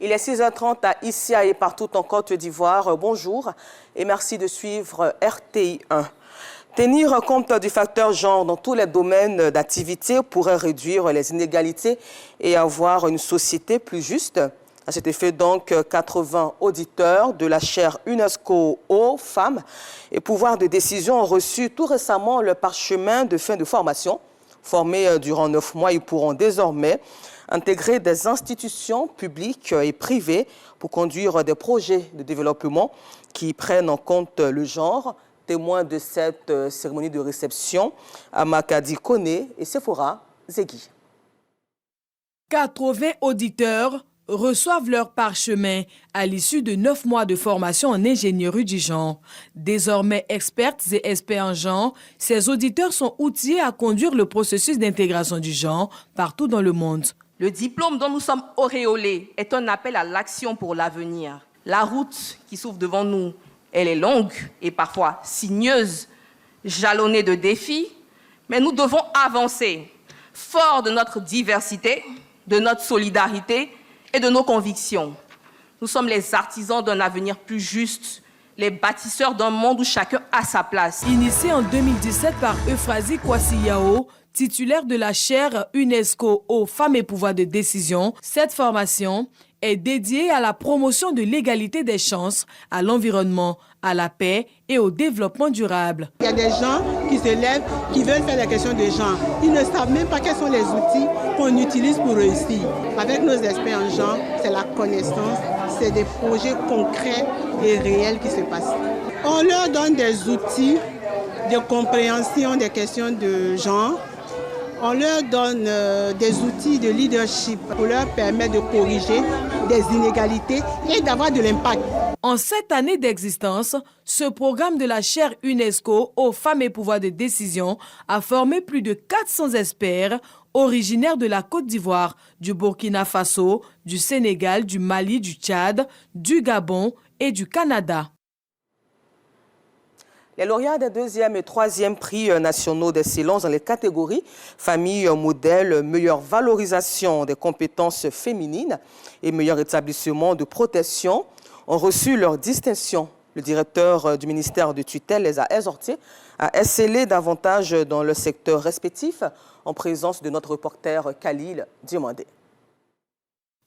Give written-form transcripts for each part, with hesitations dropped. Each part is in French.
Il est 6h30 à Issia et partout en Côte d'Ivoire. Bonjour et merci de suivre RTI 1. Tenir compte du facteur genre dans tous les domaines d'activité pourrait réduire les inégalités et avoir une société plus juste. À cet effet, donc, 80 auditeurs de la chaire UNESCO aux femmes et pouvoir de décision ont reçu tout récemment le parchemin de fin de formation. Formés durant 9 mois, ils pourront désormais intégrer des institutions publiques et privées pour conduire des projets de développement qui prennent en compte le genre. Témoins de cette cérémonie de réception, Amakadi Kone et Sephora Zegui. 80 auditeurs reçoivent leur parchemin à l'issue de 9 mois de formation en ingénierie du genre. Désormais expertes et experts en genre, ces auditeurs sont outillés à conduire le processus d'intégration du genre partout dans le monde. Le diplôme dont nous sommes auréolés est un appel à l'action pour l'avenir. La route qui s'ouvre devant nous, elle est longue et parfois sinueuse, jalonnée de défis, mais nous devons avancer, forts de notre diversité, de notre solidarité et de nos convictions. Nous sommes les artisans d'un avenir plus juste, les bâtisseurs d'un monde où chacun a sa place. Initiée en 2017 par Euphrasie Kwasi-Yao, titulaire de la chaire UNESCO aux femmes et pouvoir de décision, cette formation est dédiée à la promotion de l'égalité des chances, à l'environnement, à la paix et au développement durable. Il y a des gens qui se lèvent, qui veulent faire la question de genre. Ils ne savent même pas quels sont les outils qu'on utilise pour réussir. Avec nos experts en genre, c'est la connaissance, c'est des projets concrets et réels qui se passent. On leur donne des outils de compréhension des questions de genre. On leur donne des outils de leadership pour leur permettre de corriger des inégalités et d'avoir de l'impact. En cette année d'existence, ce programme de la chaire UNESCO aux femmes et pouvoirs de décision a formé plus de 400 experts originaires de la Côte d'Ivoire, du Burkina Faso, du Sénégal, du Mali, du Tchad, du Gabon et du Canada. Les lauréats des 2e et 3e prix nationaux d'excellence dans les catégories famille modèle, meilleure valorisation des compétences féminines et meilleur établissement de protection ont reçu leur distinction. Le directeur du ministère de tutelle les a exhortés à exceller davantage dans le secteur respectif en présence de notre reporter Khalil Diomandé.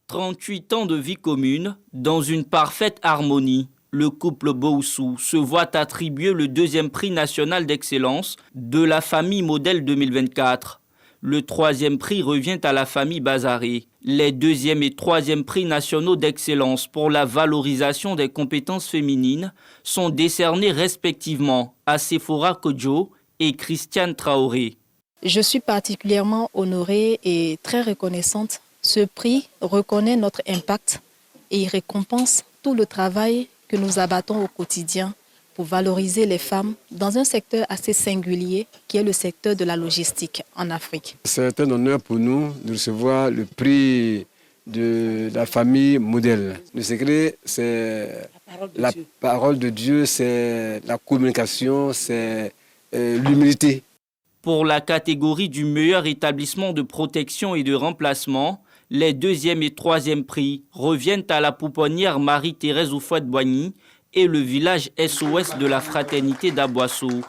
38 ans de vie commune dans une parfaite harmonie. Le couple Boussou se voit attribuer le 2e prix national d'excellence de la famille modèle 2024. Le 3e prix revient à la famille Bazaré. Les 2e et 3e prix nationaux d'excellence pour la valorisation des compétences féminines sont décernés respectivement à Sephora Kodjo et Christiane Traoré. Je suis particulièrement honorée et très reconnaissante. Ce prix reconnaît notre impact et récompense tout le travail que nous abattons au quotidien pour valoriser les femmes dans un secteur assez singulier qui est le secteur de la logistique en Afrique. C'est un honneur pour nous de recevoir le prix de la famille modèle. Le secret, c'est la parole de Dieu, c'est la communication, c'est l'humilité. Pour la catégorie du meilleur établissement de protection et de remplacement, les 2e et 3e prix reviennent à la pouponnière Marie-Thérèse Oufouette-Boigny et le village SOS de la fraternité d'Aboisseau.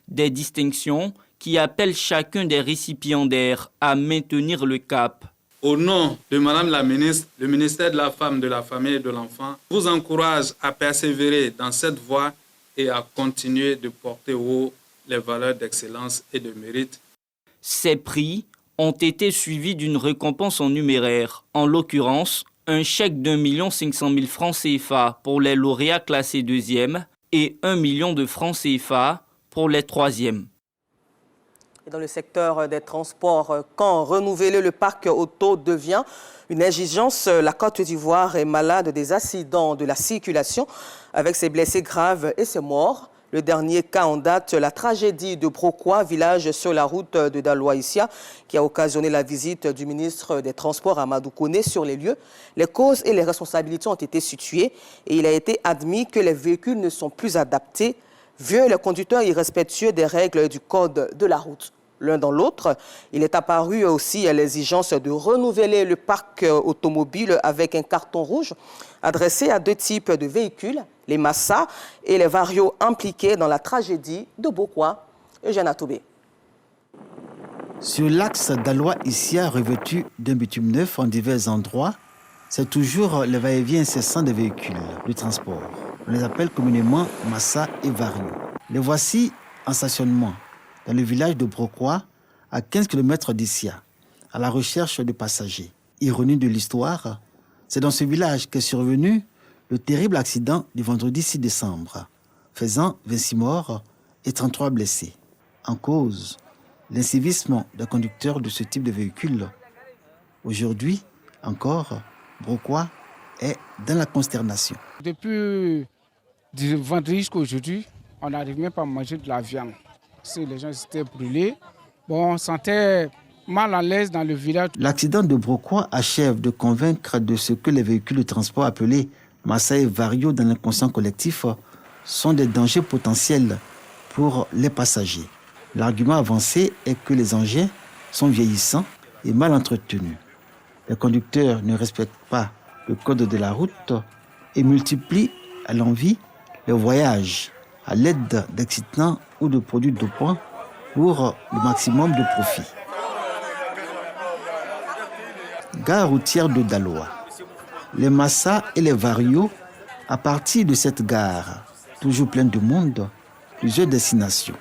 Des distinctions qui appellent chacun des récipiendaires à maintenir le cap. Au nom de Madame la ministre, le ministère de la Femme, de la Famille et de l'Enfant vous encourage à persévérer dans cette voie et à continuer de porter haut les valeurs d'excellence et de mérite. Ces prix ont été suivis d'une récompense en numéraire, en l'occurrence un chèque d'1 500 000 francs CFA pour les lauréats classés 2e et 1 million de francs CFA pour les 3e. Dans le secteur des transports, quand renouveler le parc auto devient une exigence, la Côte d'Ivoire est malade des accidents de la circulation avec ses blessés graves et ses morts. Le dernier cas en date, la tragédie de Broquois, village sur la route de Daloa-Issia, qui a occasionné la visite du ministre des Transports, Amadou Kone, sur les lieux. Les causes et les responsabilités ont été situées et il a été admis que les véhicules ne sont plus adaptés, vu les conducteurs irrespectueux des règles du code de la route. l'un dans l'autre. Il est apparu aussi l'exigence de renouveler le parc automobile avec un carton rouge adressé à 2 types de véhicules, les Massa et les Vario impliqués dans la tragédie de Bokwa. Eugène Atoubé. Sur l'axe Daloa-Issia revêtu d'un bitume neuf en divers endroits, c'est toujours le va-et-vient incessant des véhicules de transport. On les appelle communément Massa et Vario. Les voici en stationnement dans le village de Brokwa, à 15 km d'Issia, à la recherche de passagers. Ironie de l'histoire, c'est dans ce village qu'est survenu le terrible accident du vendredi 6 décembre, faisant 26 morts et 33 blessés. En cause, l'incivisme des conducteurs de ce type de véhicule. Aujourd'hui, encore, Brokwa est dans la consternation. Depuis vendredi jusqu'à aujourd'hui, on n'arrive même pas à manger de la viande. Les gens étaient brûlés. Bon, on sentait mal à l'aise dans le village. L'accident de Brokwa achève de convaincre de ce que les véhicules de transport appelés Massa et Vario dans l'inconscient collectif sont des dangers potentiels pour les passagers. L'argument avancé est que les engins sont vieillissants et mal entretenus. Les conducteurs ne respectent pas le code de la route et multiplient à l'envi les voyages à l'aide d'excitants ou de produits dopants pour le maximum de profit. Gare routière de Daloa. Les Massa et les Vario, à partir de cette gare, toujours pleine de monde, plusieurs destinations.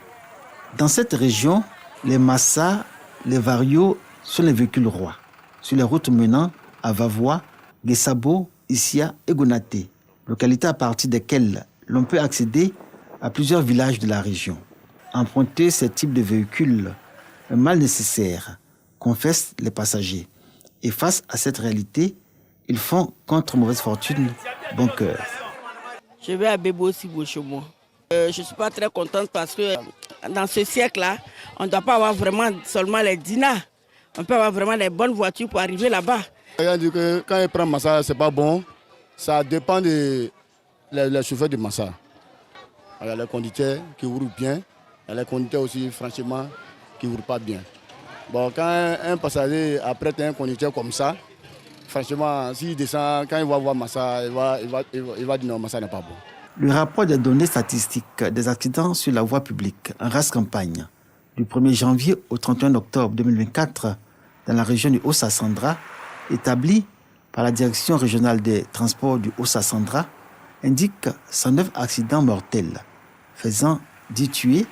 Dans cette région, les Massa, les Vario sont les véhicules rois sur les routes menant à Vavois, Guessabo, Issia et Gonaté, localités à partir desquelles l'on peut accéder à plusieurs villages de la région. Emprunter ce type de véhicule est mal nécessaire, confessent les passagers. Et face à cette réalité, ils font contre mauvaise fortune bon cœur. Je vais à Bébo aussi chez moi. Je ne suis pas très contente parce que dans ce siècle-là, on ne doit pas avoir vraiment seulement les dinars. On peut avoir vraiment les bonnes voitures pour arriver là-bas. On dit que quand il prend Massa, ce n'est pas bon. Ça dépend des chauffeurs de Massa. Il y a les conducteurs qui roulent bien. Il y a les conducteurs aussi, franchement, qui ne roulent pas bien. Bon, quand un passager apprête un conducteur comme ça, franchement, s'il descend, quand il va voir Massa, il va dire non, Massa n'est pas bon. Le rapport des données statistiques des accidents sur la voie publique en race campagne du 1er janvier au 31 octobre 2024 dans la région du Haut-Sassandra, établi par la Direction régionale des transports du Haut-Sassandra, indique 109 accidents mortels, faisant 10 tués,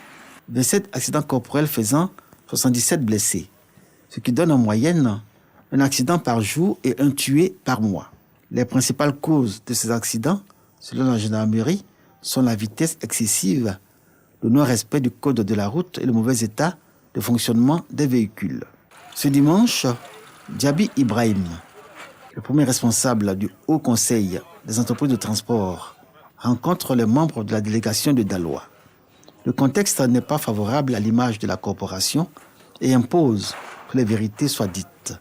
27 accidents corporels faisant 77 blessés, ce qui donne en moyenne un accident par jour et un tué par mois. Les principales causes de ces accidents, selon la gendarmerie, sont la vitesse excessive, le non-respect du code de la route et le mauvais état de fonctionnement des véhicules. Ce dimanche, Djabi Ibrahim, le premier responsable du Haut Conseil des entreprises de transport, rencontre les membres de la délégation de Daloa. Le contexte n'est pas favorable à l'image de la corporation et impose que les vérités soient dites.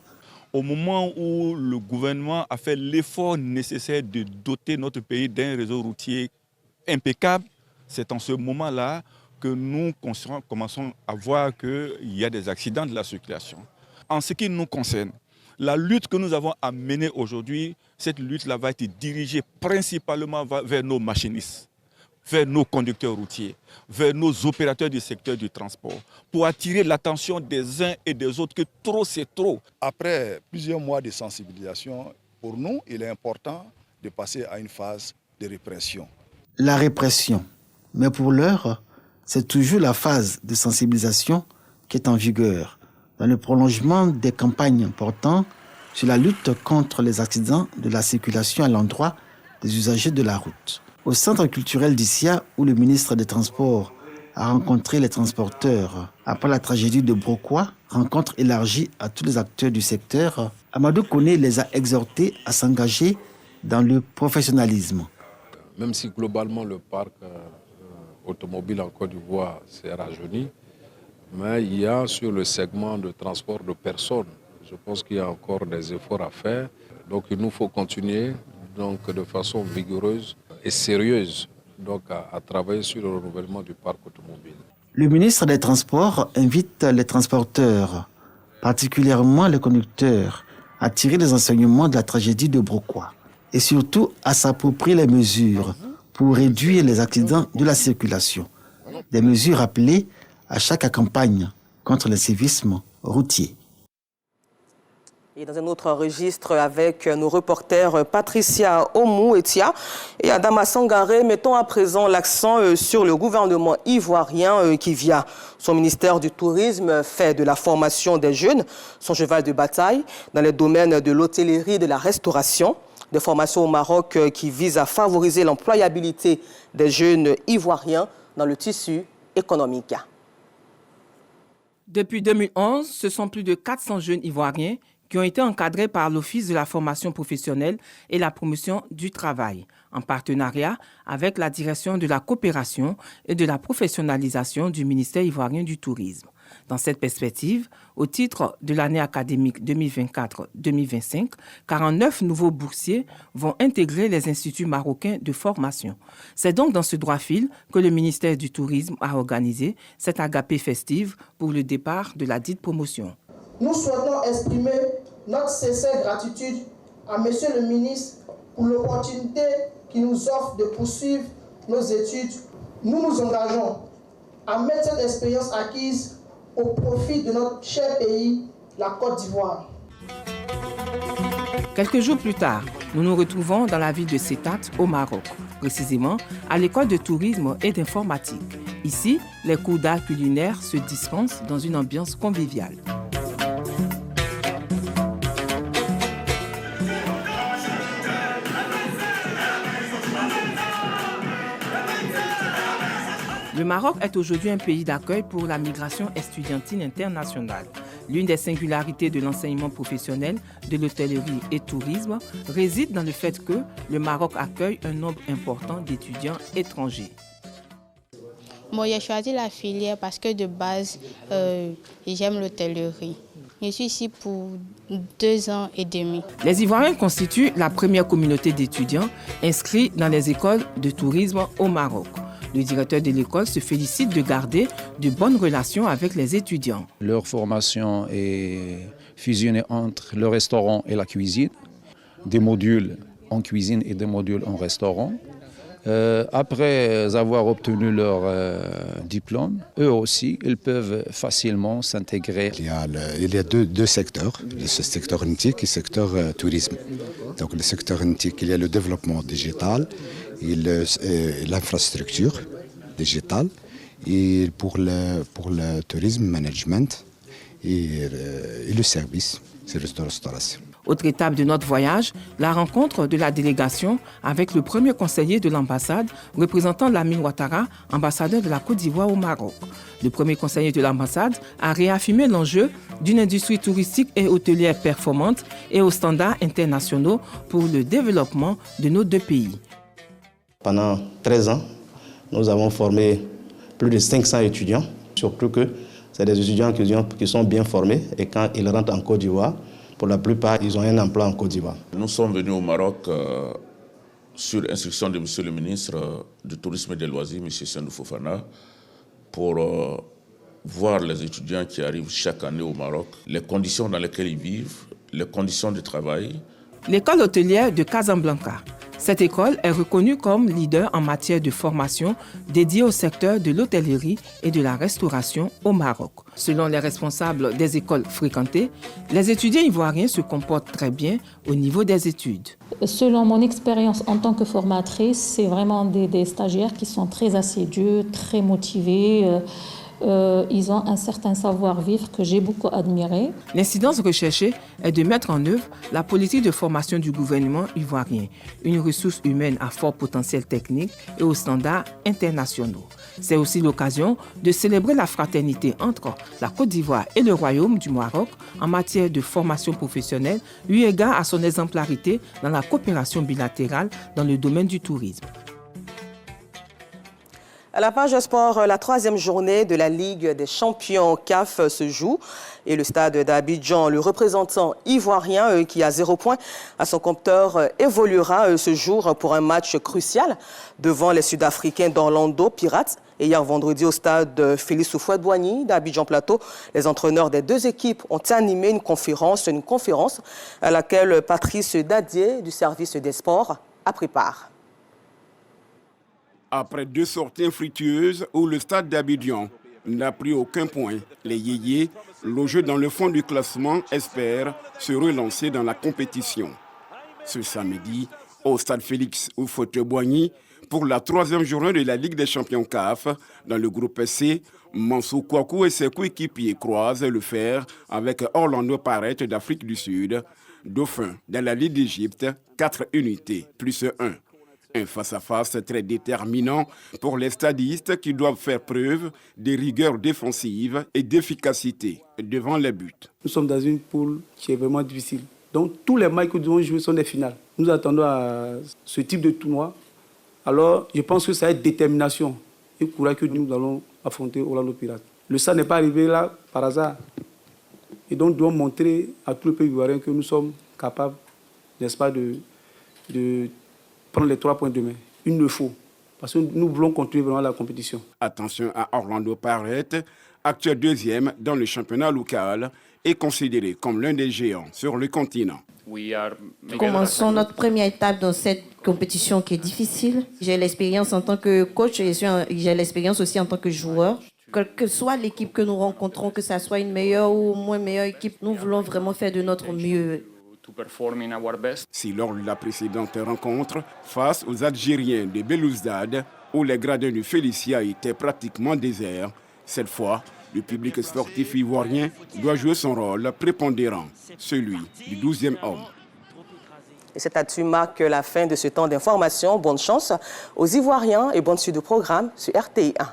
Au moment où le gouvernement a fait l'effort nécessaire de doter notre pays d'un réseau routier impeccable, c'est en ce moment-là que nous commençons à voir qu'il y a des accidents de la circulation. En ce qui nous concerne, la lutte que nous avons à mener aujourd'hui, cette lutte-là va être dirigée principalement vers nos machinistes, vers nos conducteurs routiers, vers nos opérateurs du secteur du transport, pour attirer l'attention des uns et des autres que trop c'est trop. Après plusieurs mois de sensibilisation, pour nous, il est important de passer à une phase de répression. La répression. Mais pour l'heure, c'est toujours la phase de sensibilisation qui est en vigueur, dans le prolongement des campagnes portant sur la lutte contre les accidents de la circulation à l'endroit des usagers de la route. Au centre culturel d'Issia, où le ministre des Transports a rencontré les transporteurs après la tragédie de Brokwa, rencontre élargie à tous les acteurs du secteur, Amadou Koné les a exhortés à s'engager dans le professionnalisme. Même si globalement le parc automobile en Côte d'Ivoire s'est rajeuni, mais il y a sur le segment de transport de personnes, je pense qu'il y a encore des efforts à faire. Donc il nous faut continuer de façon vigoureuse et sérieuse à travailler sur le renouvellement du parc automobile. Le ministre des Transports invite les transporteurs, particulièrement les conducteurs, à tirer les enseignements de la tragédie de Brocquois et surtout à s'approprier les mesures pour réduire les accidents de la circulation. Des mesures appelées à chaque campagne contre le sévisme routier. Et dans un autre registre avec nos reporters Patricia Omou-Etia et Adama Sangaré, mettons à présent l'accent sur le gouvernement ivoirien qui, via son ministère du Tourisme, fait de la formation des jeunes son cheval de bataille dans les domaines de l'hôtellerie et de la restauration. Des formations au Maroc qui visent à favoriser l'employabilité des jeunes ivoiriens dans le tissu économique. Depuis 2011, ce sont plus de 400 jeunes ivoiriens qui ont été encadrés par l'Office de la formation professionnelle et la promotion du travail, en partenariat avec la direction de la coopération et de la professionnalisation du ministère ivoirien du Tourisme. Dans cette perspective, au titre de l'année académique 2024-2025, 49 nouveaux boursiers vont intégrer les instituts marocains de formation. C'est donc dans ce droit fil que le ministère du Tourisme a organisé cette agapé festive pour le départ de la dite promotion. Nous souhaitons exprimer notre sincère gratitude à Monsieur le ministre pour l'opportunité qu'il nous offre de poursuivre nos études. Nous nous engageons à mettre cette expérience acquise au profit de notre cher pays, la Côte d'Ivoire. Quelques jours plus tard, nous nous retrouvons dans la ville de Setat, au Maroc, précisément à l'école de tourisme et d'informatique. Ici, les cours d'art culinaire se dispensent dans une ambiance conviviale. Le Maroc est aujourd'hui un pays d'accueil pour la migration estudiantine internationale. L'une des singularités de l'enseignement professionnel, de l'hôtellerie et tourisme réside dans le fait que le Maroc accueille un nombre important d'étudiants étrangers. Moi, j'ai choisi la filière parce que de base, j'aime l'hôtellerie. Je suis ici pour 2 ans et demi. Les Ivoiriens constituent la première communauté d'étudiants inscrits dans les écoles de tourisme au Maroc. Le directeur de l'école se félicite de garder de bonnes relations avec les étudiants. Leur formation est fusionnée entre le restaurant et la cuisine, des modules en cuisine et des modules en restaurant. Après avoir obtenu leur diplôme, eux aussi, ils peuvent facilement s'intégrer. Il y a deux secteurs, le secteur nautique et le secteur tourisme. Donc le secteur nautique, il y a le développement digital et l'infrastructure digitale, et pour le tourisme, management et le service, c'est la restauration. Autre étape de notre voyage, la rencontre de la délégation avec le premier conseiller de l'ambassade représentant Lamine Ouattara, ambassadeur de la Côte d'Ivoire au Maroc. Le premier conseiller de l'ambassade a réaffirmé l'enjeu d'une industrie touristique et hôtelière performante et aux standards internationaux pour le développement de nos deux pays. Pendant 13 ans, nous avons formé plus de 500 étudiants, surtout que c'est des étudiants qui sont bien formés et quand ils rentrent en Côte d'Ivoire, pour la plupart, ils ont un emploi en Côte d'Ivoire. Nous sommes venus au Maroc sur instruction de Monsieur le ministre du Tourisme et des Loisirs, M. Sendou Fofana, pour voir les étudiants qui arrivent chaque année au Maroc, les conditions dans lesquelles ils vivent, les conditions de travail. L'école hôtelière de Casablanca. Cette école est reconnue comme leader en matière de formation dédiée au secteur de l'hôtellerie et de la restauration au Maroc. Selon les responsables des écoles fréquentées, les étudiants ivoiriens se comportent très bien au niveau des études. Selon mon expérience en tant que formatrice, c'est vraiment des stagiaires qui sont très assidus, très motivés. Ils ont un certain savoir-vivre que j'ai beaucoup admiré. L'incidence recherchée est de mettre en œuvre la politique de formation du gouvernement ivoirien, une ressource humaine à fort potentiel technique et aux standards internationaux. C'est aussi l'occasion de célébrer la fraternité entre la Côte d'Ivoire et le Royaume du Maroc en matière de formation professionnelle, eu égard à son exemplarité dans la coopération bilatérale dans le domaine du tourisme. À la page sport, la 3e journée de la Ligue des champions CAF se joue et le stade d'Abidjan, le représentant ivoirien qui a 0 point à son compteur, évoluera ce jour pour un match crucial devant les Sud-Africains d'Orlando Pirates. Et hier vendredi au stade Félix Houphouët-Boigny d'Abidjan Plateau, les entraîneurs des deux équipes ont animé une conférence à laquelle Patrice Dadier du service des sports a pris part. Après 2 sorties infructueuses où le stade d'Abidjan n'a pris aucun point, les Yéyés, logés dans le fond du classement, espèrent se relancer dans la compétition. Ce samedi, au stade Félix Houphouët-Boigny, pour la 3e journée de la Ligue des champions CAF, dans le groupe C, Mansour Kouakou et ses coéquipiers croisent le fer avec Orlando Pirates d'Afrique du Sud, dauphin de la Ligue d'Égypte, 4 unités plus 1. Un face-à-face très déterminant pour les stadistes qui doivent faire preuve de rigueur défensive et d'efficacité devant les buts. Nous sommes dans une poule qui est vraiment difficile. Donc tous les matchs que nous devons jouer sont des finales. Nous attendons à ce type de tournoi. Alors je pense que ça va être détermination et courage que nous allons affronter Orlando Pirates. Le SAD n'est pas arrivé là par hasard. Et donc nous devons montrer à tout le pays ivoirien que nous sommes capables, n'est-ce pas, de prendre les 3 points demain. Il le faut, parce que nous voulons continuer vraiment la compétition. Attention à Orlando Pirates, actuel 2e dans le championnat local et considéré comme l'un des géants sur le continent. Nous commençons notre première étape dans cette compétition qui est difficile. J'ai l'expérience en tant que coach et j'ai l'expérience aussi en tant que joueur. Quelle que soit l'équipe que nous rencontrons, que ce soit une meilleure ou moins meilleure équipe, nous voulons vraiment faire de notre mieux. Si lors de la précédente rencontre, face aux Algériens de Belouizdad, où les gradins de Félicia étaient pratiquement déserts, cette fois, le public sportif ivoirien doit jouer son rôle prépondérant, celui du 12e homme. Et cet actu marque la fin de ce temps d'information. Bonne chance aux Ivoiriens et bonne suite de programme sur RTI 1.